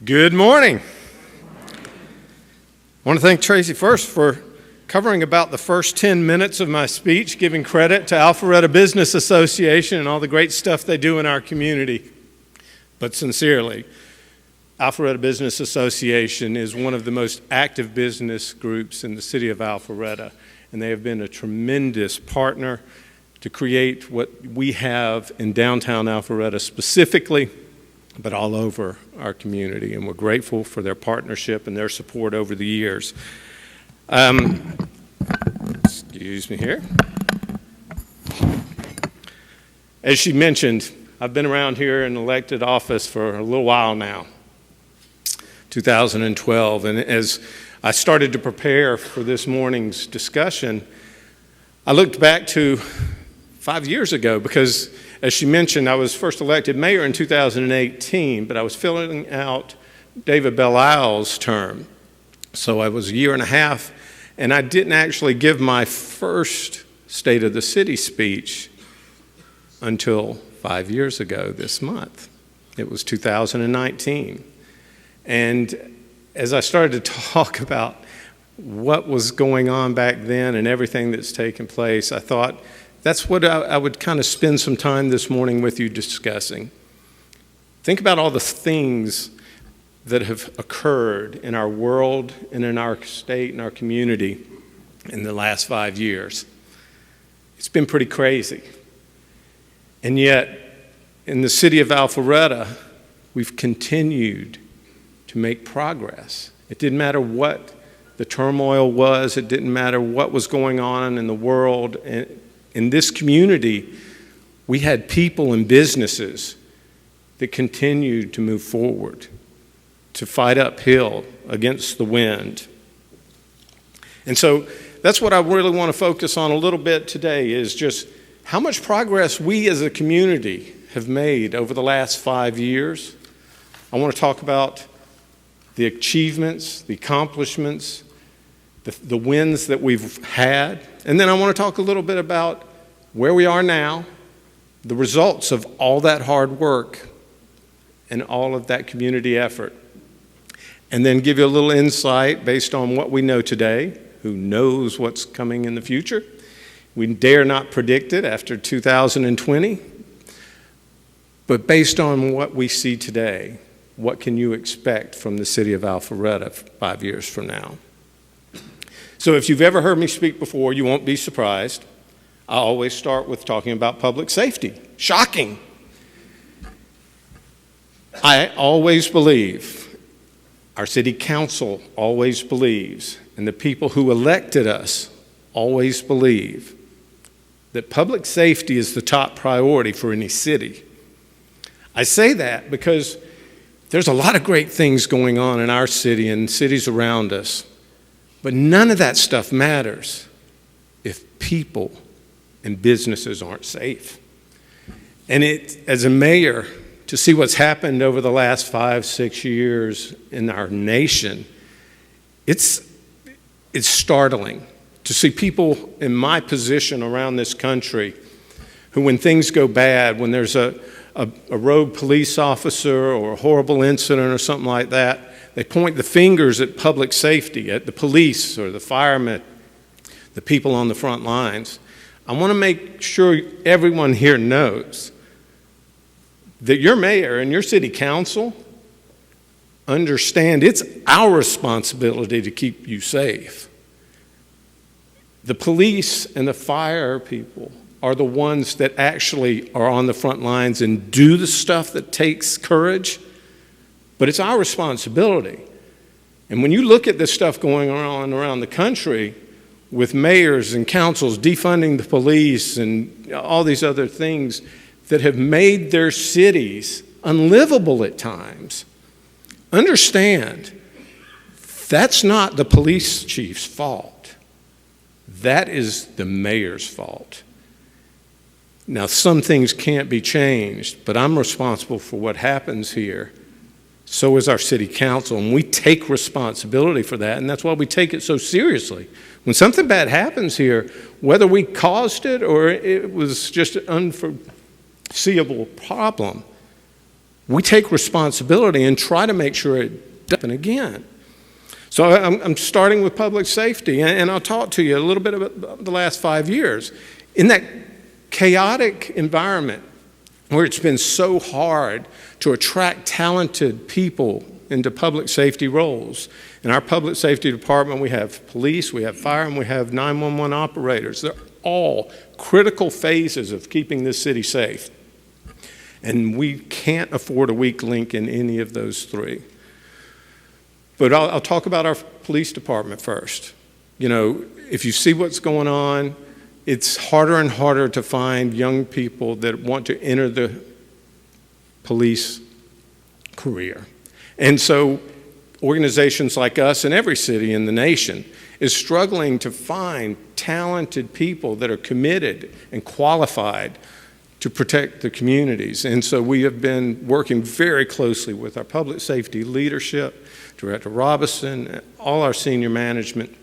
Good morning. I want to thank Tracy first for covering about the first 10 minutes of my speech, giving credit to Alpharetta Business Association and all the great stuff they do in our community. But sincerely, Alpharetta Business Association is one of the most active business groups in the city of Alpharetta, and they have been a tremendous partner to create what we have in downtown Alpharetta specifically, but all over our community, and we're grateful for their partnership and their support over the years. Excuse me here. As she mentioned, I've been around here in elected office for a little while now, 2012, and as I started to prepare for this morning's discussion, I looked back to 5 years ago because, as she mentioned, I was first elected mayor in 2018, but I was filling out David Belisle's term. So I was a year and a half, and I didn't actually give my first State of the City speech until 5 years ago this month. It was 2019. And as I started to talk about what was going on back then and everything that's taken place, I thought, that's what I would kind of spend some time this morning with you discussing. Think about all the things that have occurred in our world and in our state and our community in the last 5 years. It's been pretty crazy. And yet, in the city of Alpharetta, we've continued to make progress. It didn't matter what the turmoil was. It didn't matter what was going on in the world. In this community, we had people and businesses that continued to move forward, to fight uphill against the wind. And so that's what I really want to focus on a little bit today, is just how much progress we as a community have made over the last 5 years. I want to talk about the achievements, the accomplishments, the wins that we've had. And then I want to talk a little bit about where we are now, the results of all that hard work and all of that community effort. And then give you a little insight based on what we know today. Who knows what's coming in the future? We dare not predict it after 2020. But based on what we see today, what can you expect from the city of Alpharetta 5 years from now? So if you've ever heard me speak before, you won't be surprised. I always start with talking about public safety. Shocking. I always believe, our city council always believes, and the people who elected us always believe that public safety is the top priority for any city. I say that because there's a lot of great things going on in our city and cities around us. But none of that stuff matters if people and businesses aren't safe. And as a mayor, to see what's happened over the last 5-6 years in our nation, it's startling to see people in my position around this country who, when things go bad, when there's a rogue police officer or a horrible incident or something like that, they point the fingers at public safety, at the police or the firemen, the people on the front lines. I want to make sure everyone here knows that your mayor and your city council understand it's our responsibility to keep you safe. The police and the fire people are the ones that actually are on the front lines and do the stuff that takes courage. But it's our responsibility. And when you look at this stuff going on around the country with mayors and councils defunding the police and all these other things that have made their cities unlivable at times, understand that's not the police chief's fault. That is the mayor's fault. Now, some things can't be changed, but I'm responsible for what happens here. So is our city council, and we take responsibility for that, and that's why we take it so seriously. When something bad happens here, whether we caused it or it was just an unforeseeable problem, we take responsibility and try to make sure it doesn't happen again. So I'm starting with public safety, and I'll talk to you a little bit about the last 5 years. In that chaotic environment where it's been so hard to attract talented people into public safety roles, in our public safety department we have police, we have fire, and we have 911 operators. They're all critical phases of keeping this city safe. And we can't afford a weak link in any of those three. But I'll talk about our police department first. You know, if you see what's going on, it's harder and harder to find young people that want to enter the police career. And so organizations like us in every city in the nation is struggling to find talented people that are committed and qualified to protect the communities. And so we have been working very closely with our public safety leadership, Director Robinson, all our senior management,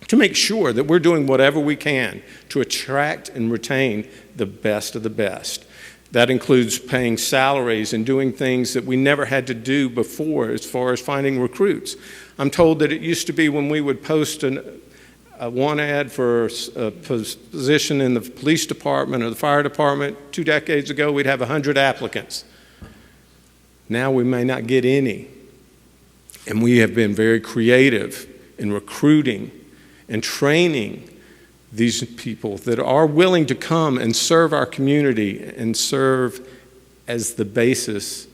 to make sure that we're doing whatever we can to attract and retain the best of the best. That includes paying salaries and doing things that we never had to do before as far as finding recruits. I'm told that it used to be when we would post a one ad for a position in the police department or the fire department 2 decades ago, we'd have 100 applicants. Now we may not get any. And we have been very creative in recruiting and training these people that are willing to come and serve our community and serve as the basis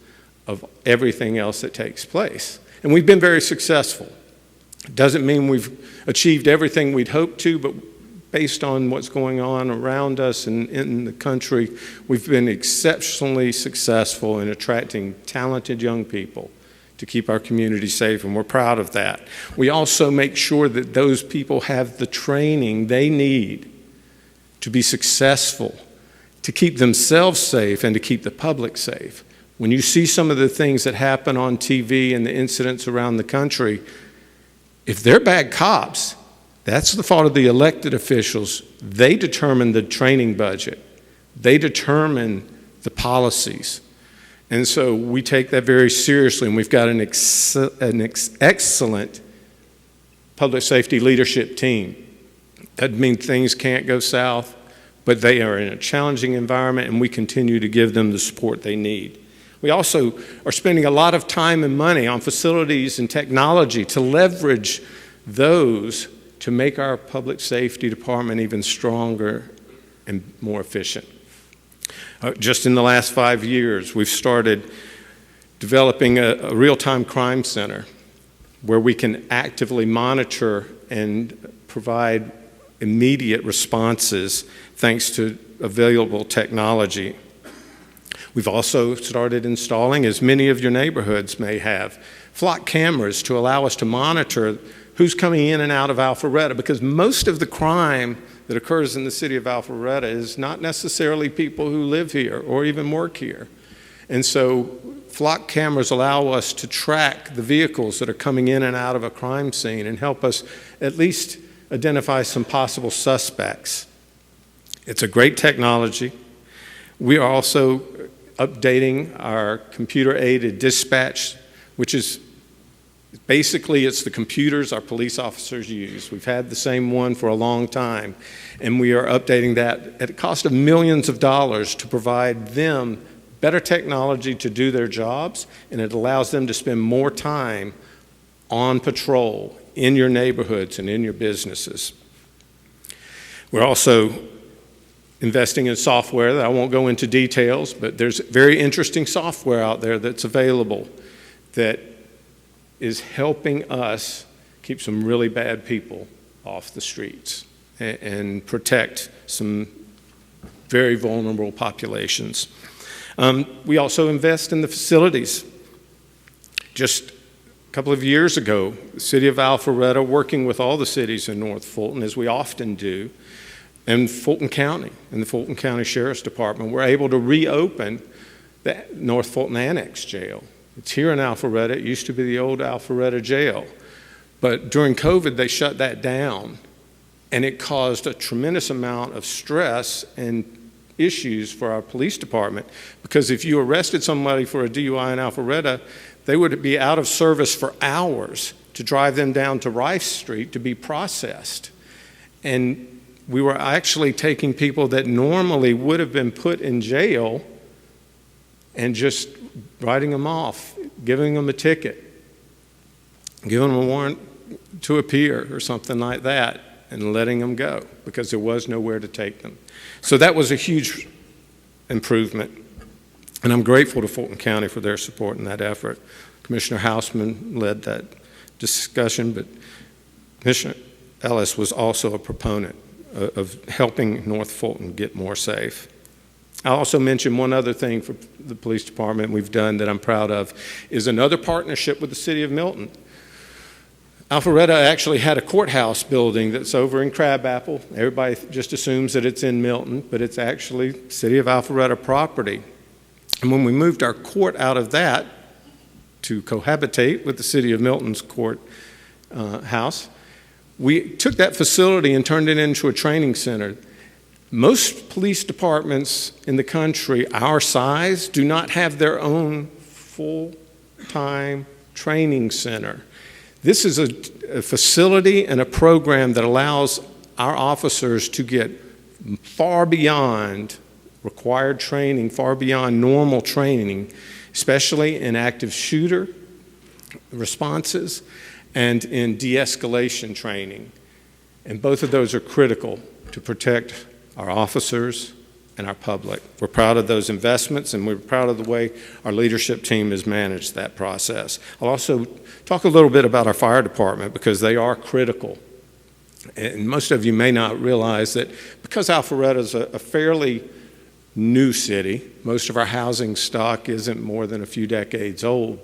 of everything else that takes place. And we've been very successful. It doesn't mean we've achieved everything we'd hoped to, but based on what's going on around us and in the country, we've been exceptionally successful in attracting talented young people to keep our community safe, and we're proud of that. We also make sure that those people have the training they need to be successful, to keep themselves safe and to keep the public safe. When you see some of the things that happen on TV and the incidents around the country, if they're bad cops, that's the fault of the elected officials. They determine the training budget. They determine the policies. And so we take that very seriously, and we've got an excellent public safety leadership team. Doesn't mean things can't go south, but they are in a challenging environment, and we continue to give them the support they need. We also are spending a lot of time and money on facilities and technology to leverage those to make our public safety department even stronger and more efficient. Just in the last 5 years, we've started developing a real-time crime center where we can actively monitor and provide immediate responses thanks to available technology. We've also started installing, as many of your neighborhoods may have, flock cameras to allow us to monitor who's coming in and out of Alpharetta, because most of the crime that occurs in the city of Alpharetta is not necessarily people who live here or even work here. And so flock cameras allow us to track the vehicles that are coming in and out of a crime scene and help us at least identify some possible suspects. It's a great technology. We are also updating our computer-aided dispatch, which is basically, it's the computers our police officers use. We've had the same one for a long time, and we are updating that at a cost of millions of dollars to provide them better technology to do their jobs, and it allows them to spend more time on patrol in your neighborhoods and in your businesses. We're also investing in software that I won't go into details, but there's very interesting software out there that's available that is helping us keep some really bad people off the streets and protect some very vulnerable populations. We also invest in the facilities. Just a couple of years ago, the city of Alpharetta, working with all the cities in North Fulton, as we often do, and Fulton County and the Fulton County Sheriff's Department, were able to reopen the North Fulton Annex Jail. It's here in Alpharetta. It used to be the old Alpharetta Jail. But during COVID, they shut that down, and it caused a tremendous amount of stress and issues for our police department, because if you arrested somebody for a DUI in Alpharetta, they would be out of service for hours to drive them down to Rice Street to be processed. And we were actually taking people that normally would have been put in jail and just writing them off, giving them a ticket, giving them a warrant to appear or something like that, and letting them go because there was nowhere to take them. So that was a huge improvement, and I'm grateful to Fulton County for their support in that effort. Commissioner Hausman led that discussion, but Commissioner Ellis was also a proponent of helping North Fulton get more safe. I'll also mention one other thing for the police department we've done that I'm proud of is another partnership with the city of Milton. Alpharetta actually had a courthouse building that's over in Crabapple. Everybody just assumes that it's in Milton, but it's actually city of Alpharetta property. And when we moved our court out of that to cohabitate with the city of Milton's court house, we took that facility and turned it into a training center. Most police departments in the country our size do not have their own full-time training center. This is a facility and a program that allows our officers to get far beyond required training, far beyond normal training, especially in active shooter responses and in de-escalation training. And both of those are critical to protect our officers and our public. We're proud of those investments, and we're proud of the way our leadership team has managed that process. I'll also talk a little bit about our fire department because they are critical. And most of you may not realize that because Alpharetta is a fairly new city, most of our housing stock isn't more than a few decades old.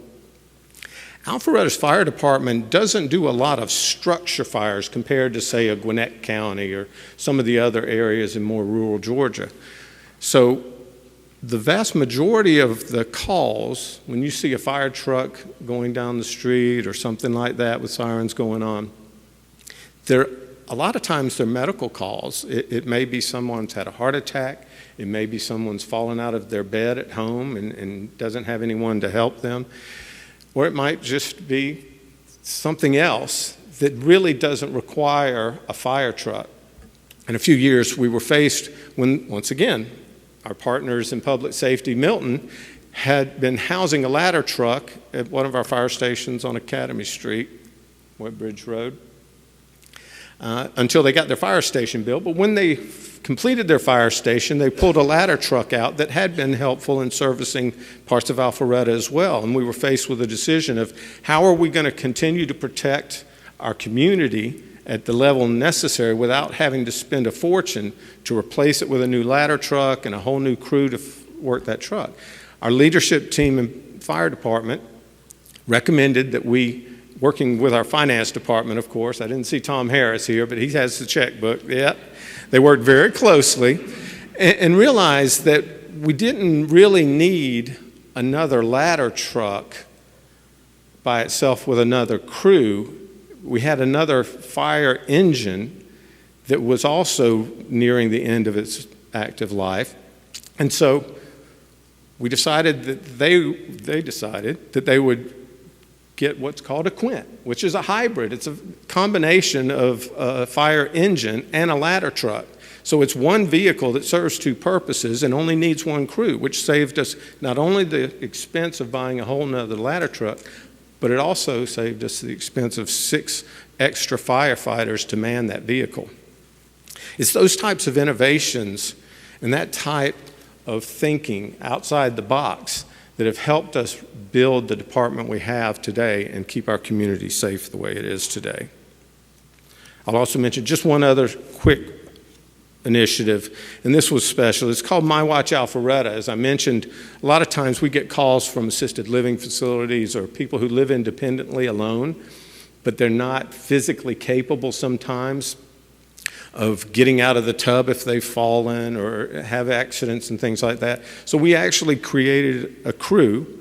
Alpharetta's fire department doesn't do a lot of structure fires compared to, say, a Gwinnett County or some of the other areas in more rural Georgia. So the vast majority of the calls, when you see a fire truck going down the street or something like that with sirens going on, a lot of times they're medical calls. It may be someone's had a heart attack. It may be someone's fallen out of their bed at home and doesn't have anyone to help them. Or it might just be something else that really doesn't require a fire truck. In a few years, we were faced when, once again, our partners in public safety, Milton, had been housing a ladder truck at one of our fire stations on Academy Street, Woodbridge Road, until they got their fire station built. But when they completed their fire station, they pulled a ladder truck out that had been helpful in servicing parts of Alpharetta as well. And we were faced with a decision of how are we going to continue to protect our community at the level necessary without having to spend a fortune to replace it with a new ladder truck and a whole new crew to work that truck. Our leadership team and fire department recommended that we, working with our finance department, of course, I didn't see Tom Harris here, but he has the checkbook, yeah. They worked very closely and realized that we didn't really need another ladder truck by itself with another crew. We had another fire engine that was also nearing the end of its active life. And so we decided that they decided that they would get what's called a Quint, which is a hybrid. It's a combination of a fire engine and a ladder truck. So it's one vehicle that serves two purposes and only needs one crew, which saved us not only the expense of buying a whole nother ladder truck, but it also saved us the expense of 6 extra firefighters to man that vehicle. It's those types of innovations and that type of thinking outside the box that have helped us build the department we have today and keep our community safe the way it is today. I'll also mention just one other quick initiative, and this was special. It's called My Watch Alpharetta. As I mentioned, a lot of times we get calls from assisted living facilities or people who live independently alone, but they're not physically capable sometimes of getting out of the tub if they've fallen or have accidents and things like that. So we actually created a crew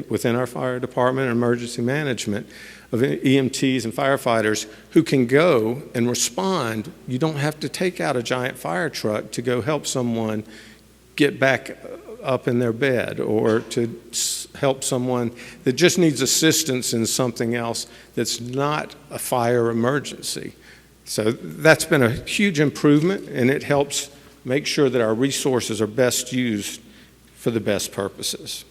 within our fire department and emergency management of EMTs and firefighters who can go and respond. You don't have to take out a giant fire truck to go help someone get back up in their bed, or to help someone that just needs assistance in something else that's not a fire emergency. So that's been a huge improvement, and it helps make sure that our resources are best used for the best purposes.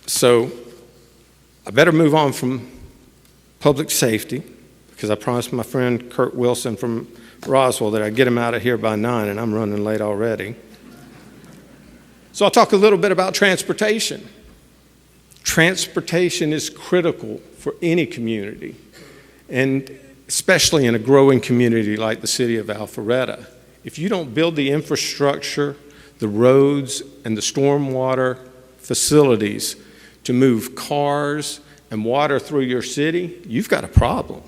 So I better move on from public safety, because I promised my friend Kurt Wilson from Roswell that I'd get him out of here by 9, and I'm running late already. So I'll talk a little bit about transportation. Transportation is critical for any community, and especially in a growing community like the city of Alpharetta. If you don't build the infrastructure, the roads, and the stormwater facilities to move cars and water through your city, you've got a problem.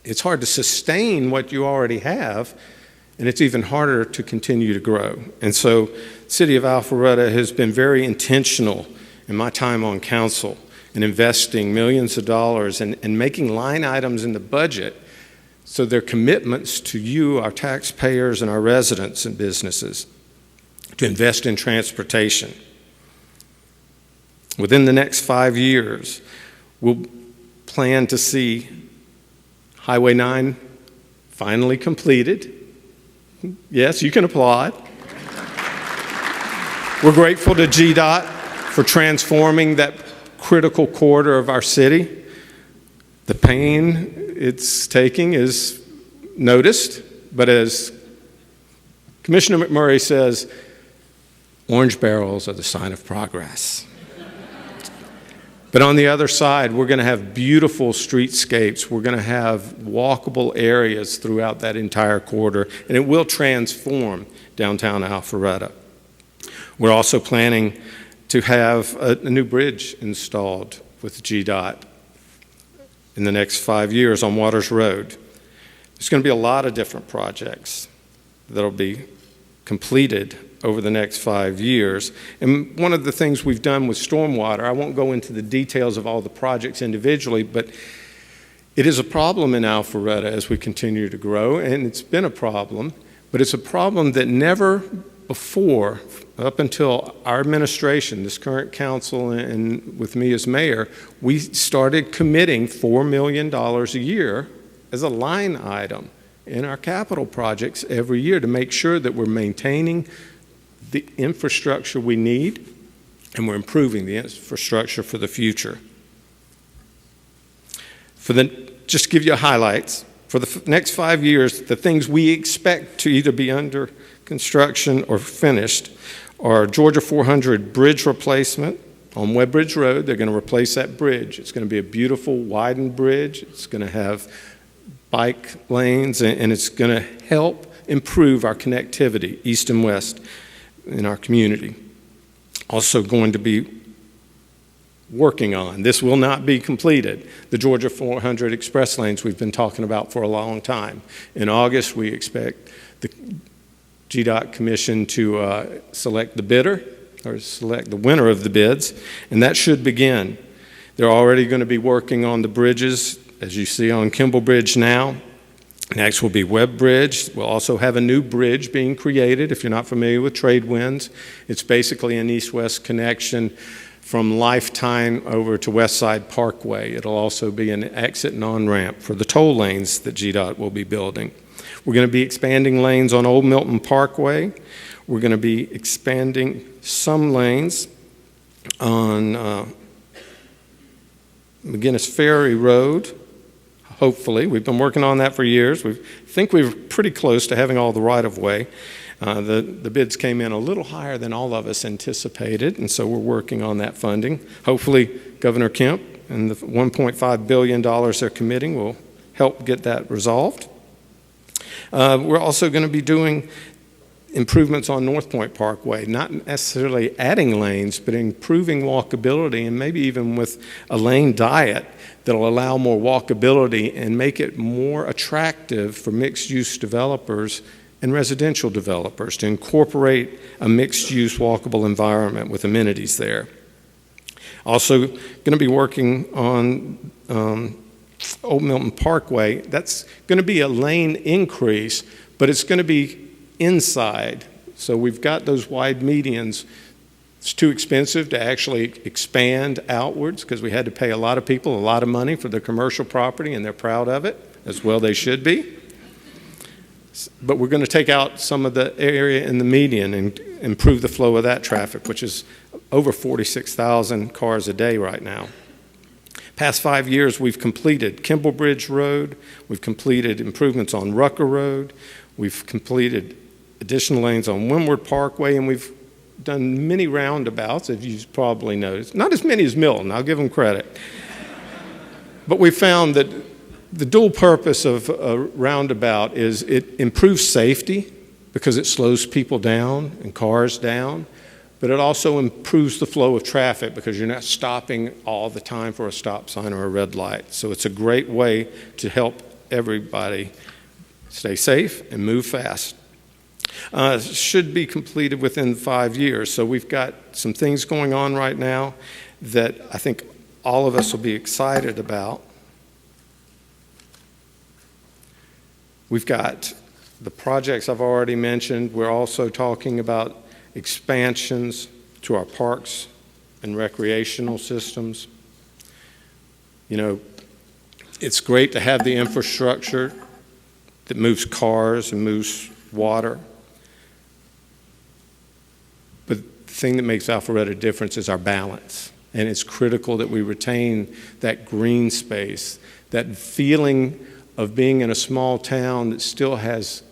It's hard to sustain what you already have, and it's even harder to continue to grow. And so the city of Alpharetta has been very intentional in my time on council in investing millions of dollars and making line items in the budget so they're commitments to you, our taxpayers, and our residents and businesses to invest in transportation. Within the next 5 years, we'll plan to see Highway 9 finally completed. Yes, you can applaud. We're grateful to GDOT for transforming that critical corridor of our city. The pain it's taking is noticed, but as Commissioner McMurray says, orange barrels are the sign of progress. But on the other side, we're going to have beautiful streetscapes. We're going to have walkable areas throughout that entire corridor, and it will transform downtown Alpharetta. We're also planning to have a new bridge installed with GDOT in the next 5 years on Waters Road. There's going to be a lot of different projects that'll be completed over the next 5 years. And one of the things we've done with stormwater, I won't go into the details of all the projects individually, but it is a problem in Alpharetta as we continue to grow, and it's been a problem, but it's a problem that never before, up until our administration, this current council, and with me as mayor, we started committing $4 million a year as a line item in our capital projects every year to make sure that we're maintaining the infrastructure we need and we're improving the infrastructure for the future. Just to give you highlights, for the next 5 years, the things we expect to either be under construction or finished are Georgia 400 bridge replacement on Webb Bridge Road. They're going to replace that bridge. It's going to be a beautiful widened bridge. It's going to have bike lanes, and it's going to help improve our connectivity east and west in our community. Also going to be working on, this will not be completed, the Georgia 400 express lanes we've been talking about for a long time. In August, we expect the GDOT Commission to select the bidder, or select the winner of the bids, and that should begin. They're already going to be working on the bridges, as you see on Kimball Bridge now. Next will be Webb Bridge. We'll also have a new bridge being created, if you're not familiar with trade winds. It's basically an east-west connection from Lifetime over to Westside Parkway. It'll also be an exit and on-ramp for the toll lanes that GDOT will be building. We're going to be expanding lanes on Old Milton Parkway. We're going to be expanding some lanes on McGinnis Ferry Road. Hopefully. We've been working on that for years. We think we're pretty close to having all the right-of-way. The bids came in a little higher than all of us anticipated, and so we're working on that funding. Hopefully, Governor Kemp and the $1.5 billion they're committing will help get that resolved. We're also going to be doing improvements on North Point Parkway, not necessarily adding lanes, but improving walkability, and maybe even with a lane diet that'll allow more walkability and make it more attractive for mixed-use developers and residential developers to incorporate a mixed-use walkable environment with amenities there. Also going to be working on Old Milton Parkway. That's going to be a lane increase, but but it's going to be inside. So we've got those wide medians. It's too expensive to actually expand outwards because we had to pay a lot of people a lot of money for the commercial property, and they're proud of it, as well they should be. But we're going to take out some of the area in the median and improve the flow of that traffic, which is over 46,000 cars a day right now. Past 5 years, we've completed Kimball Bridge Road, we've completed improvements on Rucker Road, we've completed additional lanes on Windward Parkway, and we've done many roundabouts, as you've probably noticed. Not as many as Milton, I'll give them credit. But we found that the dual purpose of a roundabout is it improves safety because it slows people down and cars down, but it also improves the flow of traffic because you're not stopping all the time for a stop sign or a red light. So it's a great way to help everybody stay safe and move fast. Should be completed within 5 years. So we've got some things going on right now that I think all of us will be excited about. We've got the projects I've already mentioned. We're also talking about expansions to our parks and recreational systems. You know, it's great to have the infrastructure that moves cars and moves water. But the thing that makes Alpharetta a difference is our balance. And it's critical that we retain that green space, that feeling of being in a small town that still has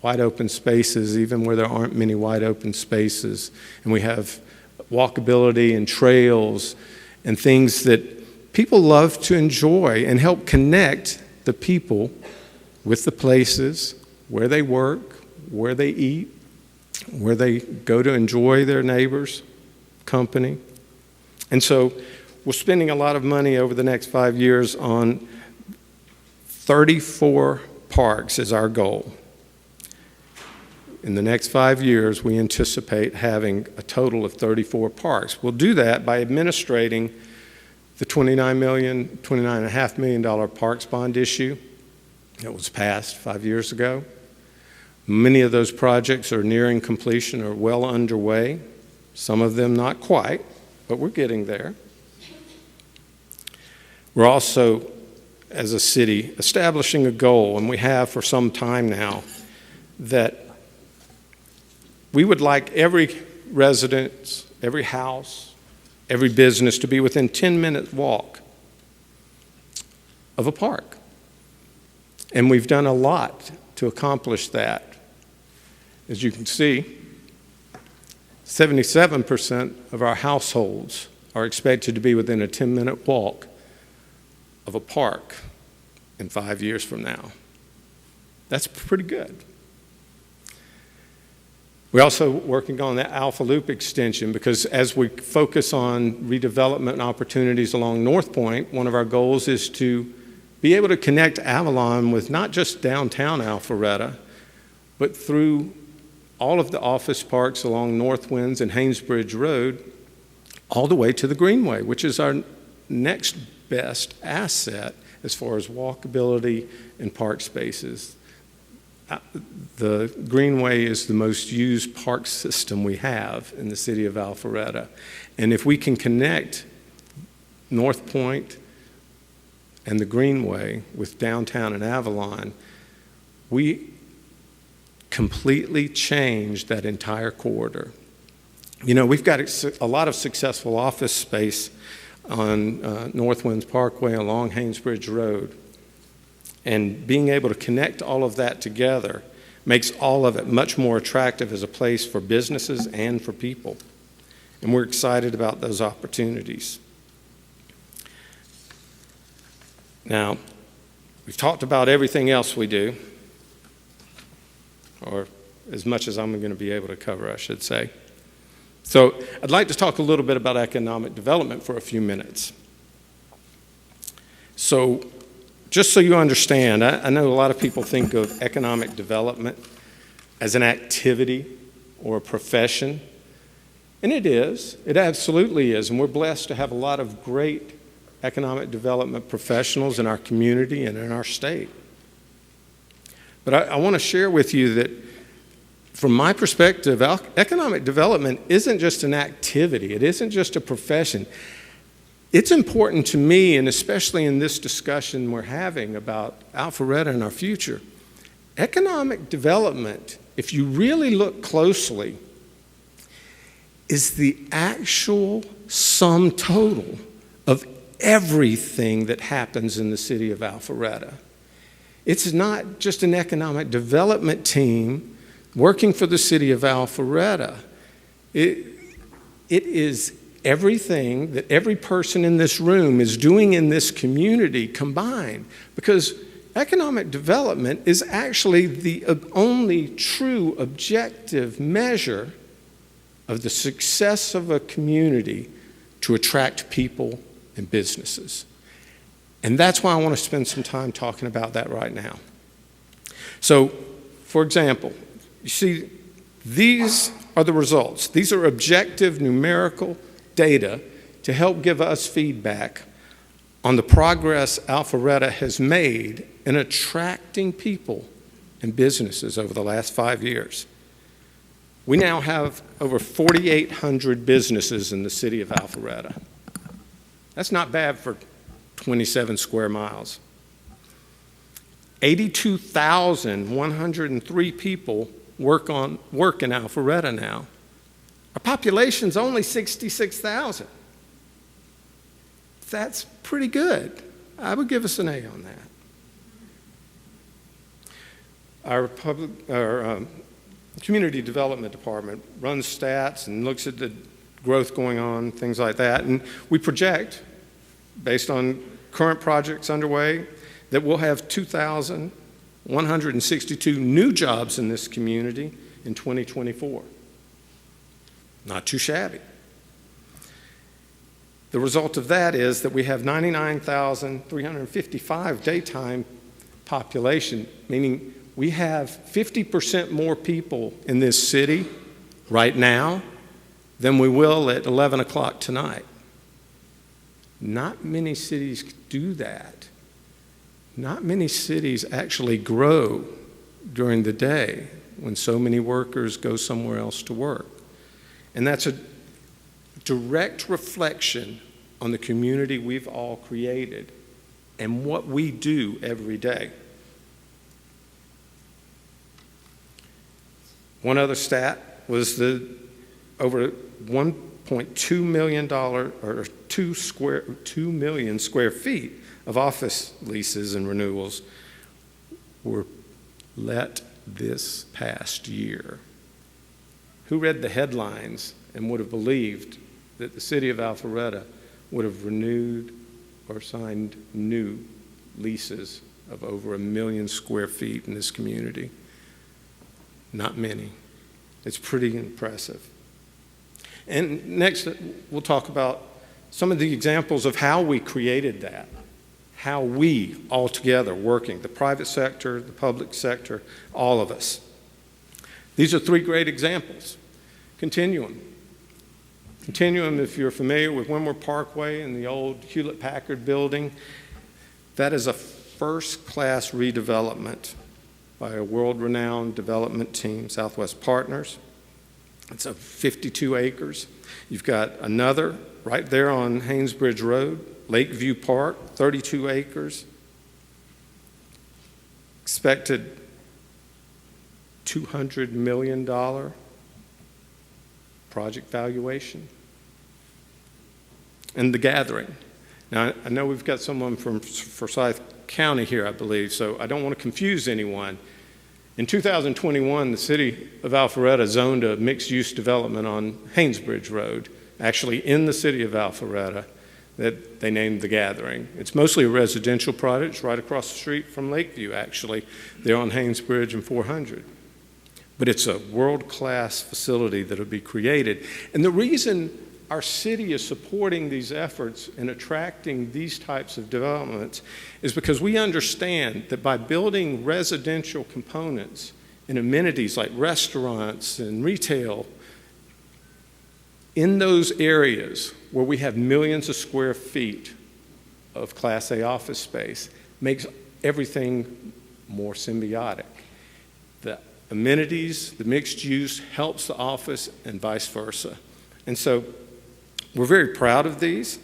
wide open spaces, even where there aren't many wide open spaces. And we have walkability and trails and things that people love to enjoy and help connect the people with the places where they work, where they eat, where they go to enjoy their neighbors' company. And so we're spending a lot of money over the next 5 years on 34 parks is our goal. In the next 5 years, we anticipate having a total of 34 parks. We'll do that by administrating the $29.5 million parks bond issue that was passed 5 years ago. Many of those projects are nearing completion or well underway. Some of them not quite, but we're getting there. We're also, as a city, establishing a goal, and we have for some time now, that we would like every residence, every house, every business to be within 10-minute walk of a park. And we've done a lot to accomplish that. As you can see, 77% of our households are expected to be within a 10-minute walk of a park in 5 years from now. That's pretty good. We're also working on the Alpha Loop extension because as we focus on redevelopment opportunities along North Point, one of our goals is to be able to connect Avalon with not just downtown Alpharetta, but through all of the office parks along North Winds and Haynesbridge Road, all the way to the Greenway, which is our next best asset as far as walkability and park spaces. The Greenway is the most used park system we have in the city of Alpharetta. And if we can connect North Point and the Greenway with downtown and Avalon, we completely change that entire corridor. You know, we've got a lot of successful office space on North Winds Parkway along Haynesbridge Road. And being able to connect all of that together makes all of it much more attractive as a place for businesses and for people. And we're excited about those opportunities. Now, we've talked about everything else we do, or as much as I'm going to be able to cover, I should say. So I'd like to talk a little bit about economic development for a few minutes. So just so you understand, I know a lot of people think of economic development as an activity or a profession, and it is. It absolutely is, and we're blessed to have a lot of great economic development professionals in our community and in our state. But I want to share with you that from my perspective, economic development isn't just an activity. It isn't just a profession. It's important to me, and especially in this discussion we're having about Alpharetta and our future, economic development, if you really look closely, is the actual sum total of everything that happens in the city of Alpharetta. It's not just an economic development team working for the city of Alpharetta. It is everything that every person in this room is doing in this community combined, because economic development is actually the only true objective measure of the success of a community to attract people and businesses. And that's why I want to spend some time talking about that right now. So, for example, you see, these are the results. These are objective numerical data to help give us feedback on the progress Alpharetta has made in attracting people and businesses over the last 5 years. We now have over 4,800 businesses in the city of Alpharetta. That's not bad for 27 square miles. 82,103 people work in Alpharetta now. Our population's only 66,000. That's pretty good. I would give us an A on that. Our community development department runs stats and looks at the growth going on, things like that. And we project, based on current projects underway, that we'll have 2,162 new jobs in this community in 2024. Not too shabby. The result of that is that we have 99,355 daytime population, meaning we have 50% more people in this city right now than we will at 11 o'clock tonight. Not many cities do that. Not many cities actually grow during the day when so many workers go somewhere else to work. And that's a direct reflection on the community we've all created and what we do every day. One other stat was the over $1.2 million or 2 million square feet of office leases and renewals were let this past year. Who read the headlines and would have believed that the city of Alpharetta would have renewed or signed new leases of over 1 million square feet in this community? Not many. It's pretty impressive. And next, we'll talk about some of the examples of how we created that, how we all together working, the private sector, the public sector, all of us. These are 3 great examples. Continuum. Continuum, if you're familiar with Windward Parkway and the old Hewlett-Packard building, that is a first-class redevelopment by a world-renowned development team, Southwest Partners. It's 52 acres. You've got another right there on Haynesbridge Road, Lakeview Park, 32 acres. Expected $200 million project valuation. And The Gathering. Now, I know we've got someone from Forsyth County here, I believe, so I don't want to confuse anyone. In 2021, the city of Alpharetta zoned a mixed-use development on Haynesbridge Road, actually in the city of Alpharetta, that they named The Gathering. It's mostly a residential project. It's right across the street from Lakeview, actually. They're on Haynesbridge and 400. But it's a world-class facility that will be created. And the reason our city is supporting these efforts and attracting these types of developments is because we understand that by building residential components and amenities like restaurants and retail in those areas where we have millions of square feet of Class A office space makes everything more symbiotic. amenities, the mixed use helps the office and vice versa. And so we're very proud of these.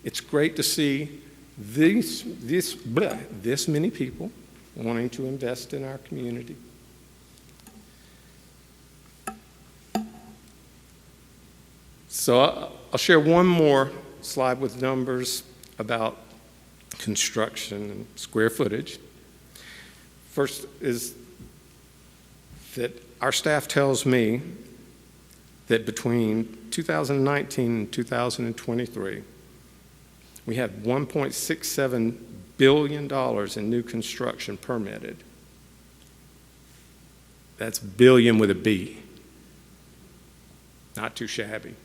It's great to see this many people wanting to invest in our community. So I'll share one more slide with numbers about construction and square footage. First is that our staff tells me that between 2019 and 2023, we had $1.67 billion in new construction permitted. That's billion with a B. Not too shabby.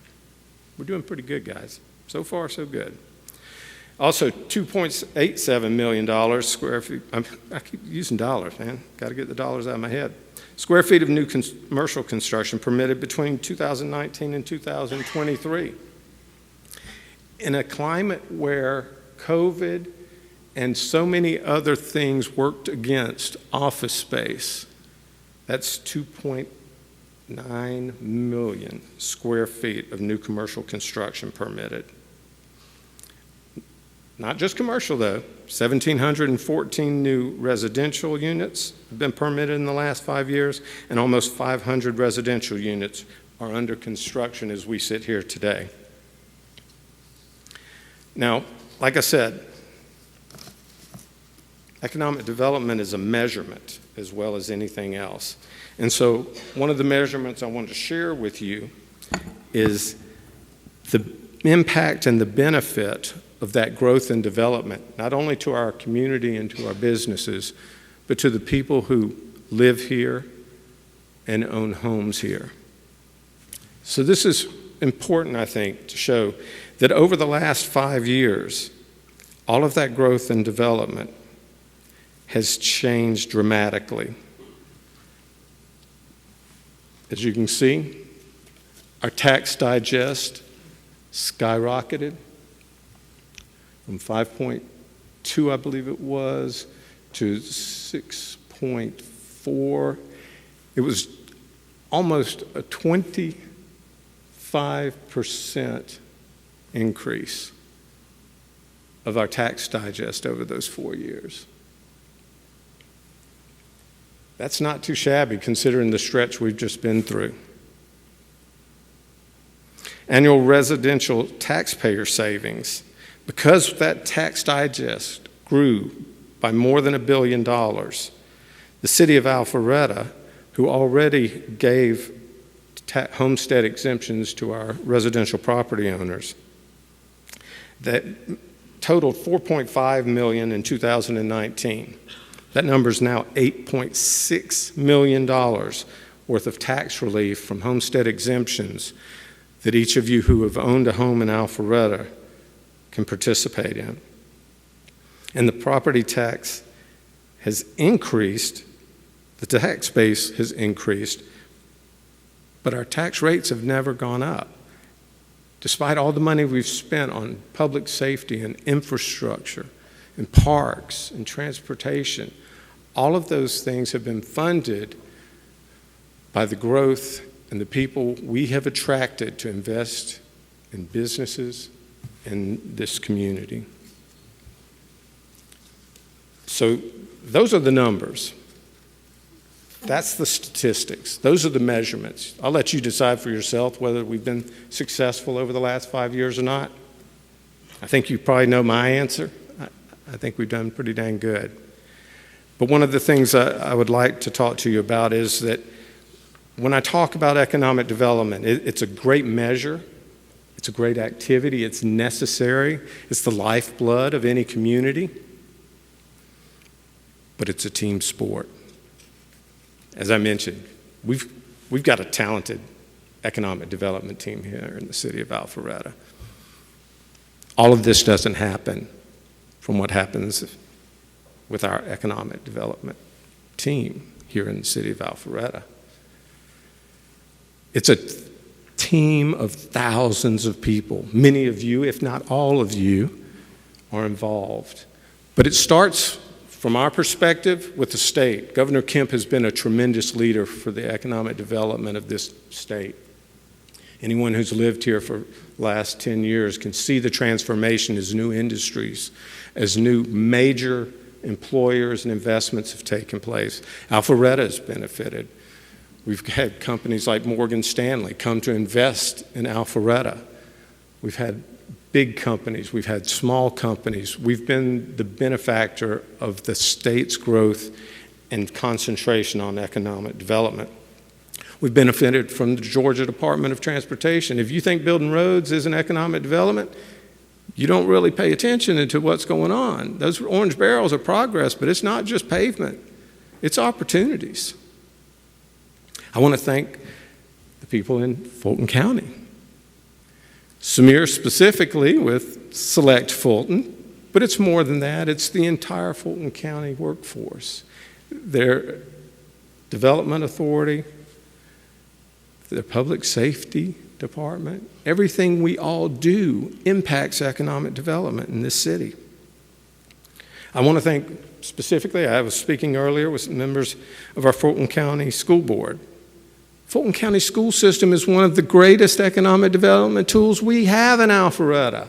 We're doing pretty good, guys. So far, so good. Also, $2.87 million square feet. I keep using dollars, man. Got to get the dollars out of my head. Square feet of new commercial construction permitted between 2019 and 2023. In a climate where COVID and so many other things worked against office space, that's 2.9 million square feet of new commercial construction permitted. Not just commercial, though. 1,714 new residential units have been permitted in the last 5 years, and almost 500 residential units are under construction as we sit here today. Now, like I said, economic development is a measurement as well as anything else. And so one of the measurements I want to share with you is the impact and the benefit of that growth and development, not only to our community and to our businesses, but to the people who live here and own homes here. So this is important, I think, to show that over the last 5 years, all of that growth and development has changed dramatically. As you can see, our tax digest skyrocketed from 5.2, I believe it was, to 6.4. It was almost a 25% increase of our tax digest over those 4 years. That's not too shabby considering the stretch we've just been through. Annual residential taxpayer savings, because that tax digest grew by more than $1 billion, the city of Alpharetta, who already gave homestead exemptions to our residential property owners, that totaled $4.5 million in 2019. That number is now $8.6 million worth of tax relief from homestead exemptions that each of you who have owned a home in Alpharetta can participate in. And the property tax has increased, the tax base has increased, but our tax rates have never gone up. Despite all the money we've spent on public safety and infrastructure and parks and transportation, all of those things have been funded by the growth and the people we have attracted to invest in businesses in this community. So those are the numbers. That's the statistics. Those are the measurements. I'll let you decide for yourself whether we've been successful over the last 5 years or not. I think you probably know my answer. I think we've done pretty dang good. But one of the things I would like to talk to you about is that when I talk about economic development, it's a great measure. It's a great activity. It's necessary. It's the lifeblood of any community. But it's a team sport. As I mentioned, we've got a talented economic development team here in the city of Alpharetta. All of this doesn't happen from what happens with our economic development team here in the city of Alpharetta. It's a team of thousands of people. Many of you, if not all of you, are involved. But it starts From our perspective with the state, Governor Kemp has been a tremendous leader for the economic development of this state. Anyone who's lived here for the last 10 years can see the transformation as new industries, as new major employers and investments have taken place. Alpharetta has benefited. We've had companies like Morgan Stanley come to invest in Alpharetta. We've had big companies, we've had small companies. We've been the benefactor of the state's growth and concentration on economic development. We've benefited from the Georgia Department of Transportation. If you think building roads isn't economic development, you don't really pay attention to what's going on. Those orange barrels are progress, but it's not just pavement. It's opportunities. I want to thank the people in Fulton County. Samir specifically with Select Fulton, but it's more than that. It's the entire Fulton County workforce. Their development authority, their public safety department, everything we all do impacts economic development in this city. I want to thank specifically, I was speaking earlier with members of our Fulton County School Board. Fulton County school system is one of the greatest economic development tools we have in Alpharetta.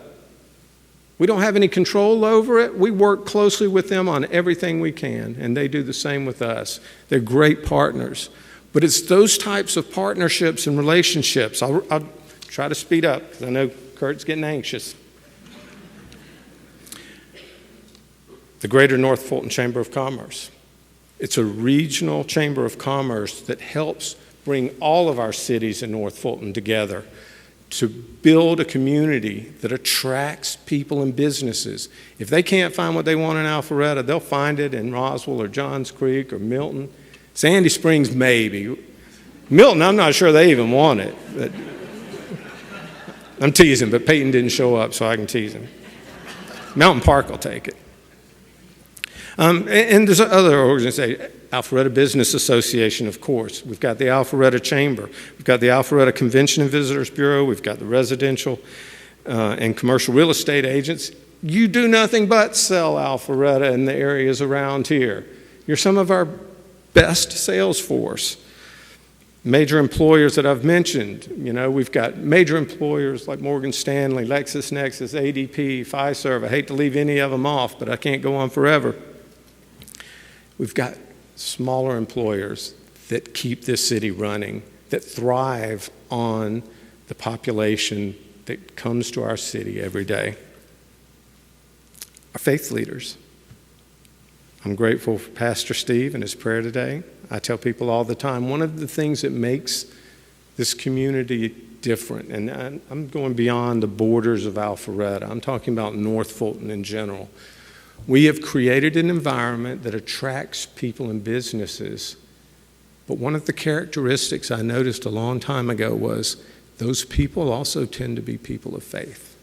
We don't have any control over it. We work closely with them on everything we can, and they do the same with us. They're great partners. But it's those types of partnerships and relationships. I'll try to speed up because I know Kurt's getting anxious. The Greater North Fulton Chamber of Commerce. It's a regional chamber of commerce that helps bring all of our cities in North Fulton together to build a community that attracts people and businesses. If they can't find what they want in Alpharetta, they'll find it in Roswell or Johns Creek or Milton. Sandy Springs, maybe. Milton, I'm not sure they even want it. But I'm teasing, but Peyton didn't show up, so I can tease him. Mountain Park will take it. And there's other organizations. Alpharetta Business Association, of course. We've got the Alpharetta Chamber. We've got the Alpharetta Convention and Visitors Bureau. We've got the residential and commercial real estate agents. You do nothing but sell Alpharetta in the areas around here. You're some of our best sales force. Major employers that I've mentioned, we've got major employers like Morgan Stanley, LexisNexis, ADP, Fiserv. I hate to leave any of them off, but I can't go on forever. We've got smaller employers that keep this city running, that thrive on the population that comes to our city every day. Our faith leaders. I'm grateful for Pastor Steve and his prayer today. I tell people all the time, one of the things that makes this community different, and I'm going beyond the borders of Alpharetta, I'm talking about North Fulton in general. We have created an environment that attracts people and businesses. But one of the characteristics I noticed a long time ago was those people also tend to be people of faith.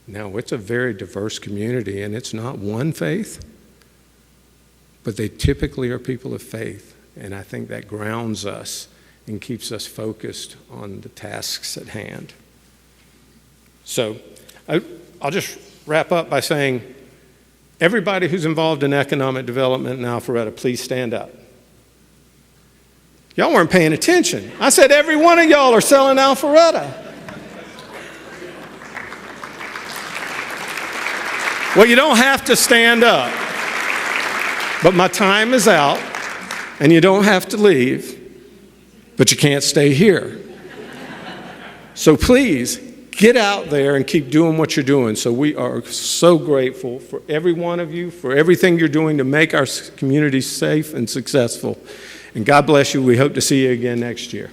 Now, it's a very diverse community, and it's not one faith, but they typically are people of faith. And I think that grounds us and keeps us focused on the tasks at hand. So I'll just wrap up by saying, everybody who's involved in economic development in Alpharetta, please stand up. Y'all weren't paying attention. I said every one of y'all are selling Alpharetta. Well, you don't have to stand up, but my time is out, and you don't have to leave, but you can't stay here. So please, get out there and keep doing what you're doing. So we are so grateful for every one of you, for everything you're doing to make our community safe and successful. And God bless you. We hope to see you again next year.